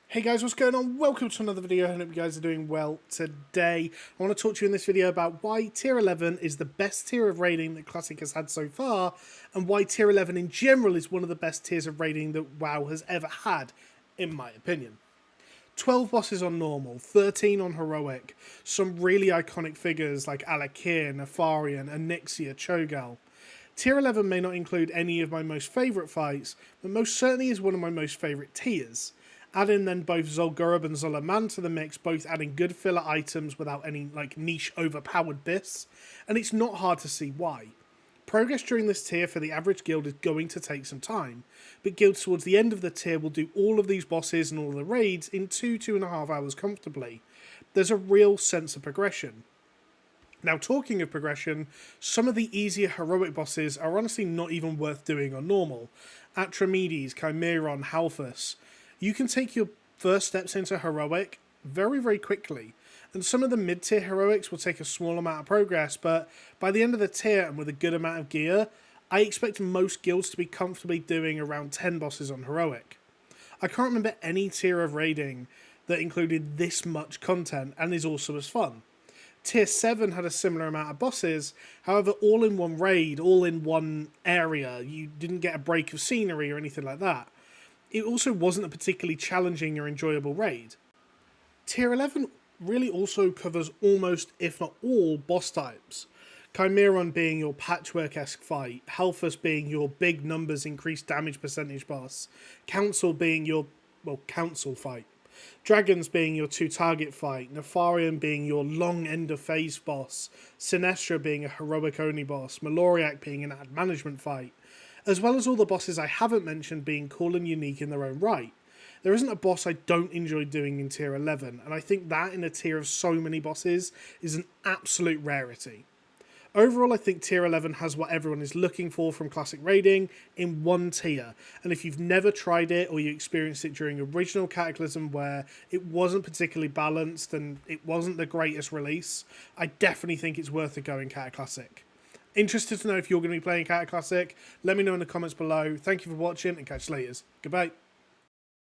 Hey guys, what's going on? Welcome to another video. I hope you guys are doing well today. I want to talk to you in this video about why Tier 11 is the best tier of raiding that Classic has had so far, and why Tier 11 in general is one of the best tiers of raiding that WoW has ever had, in my opinion. 12 bosses on normal, 13 on heroic, some really iconic figures like Alakir, Nefarian, Onyxia, Cho'Gall. Tier 11 may not include any of my most favourite fights, but most certainly is one of my most favourite tiers. Add in then both Zul'Gurub and Zulaman to the mix, both adding good filler items without any niche overpowered biss, and it's not hard to see why. Progress during this tier for the average guild is going to take some time, but guilds towards the end of the tier will do all of these bosses and all of the raids in 2.5 hours comfortably. There's a real sense of progression. Now, talking of progression, some of the easier heroic bosses are honestly not even worth doing on normal. Atramedes, Chimeron, Halphus. You can take your first steps into heroic very, very quickly, and some of the mid-tier heroics will take a small amount of progress, but by the end of the tier and with a good amount of gear, I expect most guilds to be comfortably doing around 10 bosses on heroic. I can't remember any tier of raiding that included this much content and is also as fun. Tier 7 had a similar amount of bosses, however all in one raid, all in one area. You didn't get a break of scenery or anything like that. It also wasn't a particularly challenging or enjoyable raid. Tier 11 really also covers almost, if not all, boss types. Chimeron being your patchwork-esque fight, Halphus being your big numbers increased damage percentage boss, Council being your, council fight, Dragons being your two-target fight, Nefarian being your long end-of-phase boss, Sinestra being a heroic-only boss, Maloriak being an ad management fight, as well as all the bosses I haven't mentioned being cool and unique in their own right. There isn't a boss I don't enjoy doing in Tier 11, and I think that in a tier of so many bosses is an absolute rarity. Overall, I think Tier 11 has what everyone is looking for from classic raiding in one tier, and if you've never tried it or you experienced it during original Cataclysm where it wasn't particularly balanced and it wasn't the greatest release, I definitely think it's worth a go in Cataclassic. Interested to know if you're going to be playing Cataclassic? Let me know in the comments below. Thank you for watching and catch you later. Goodbye.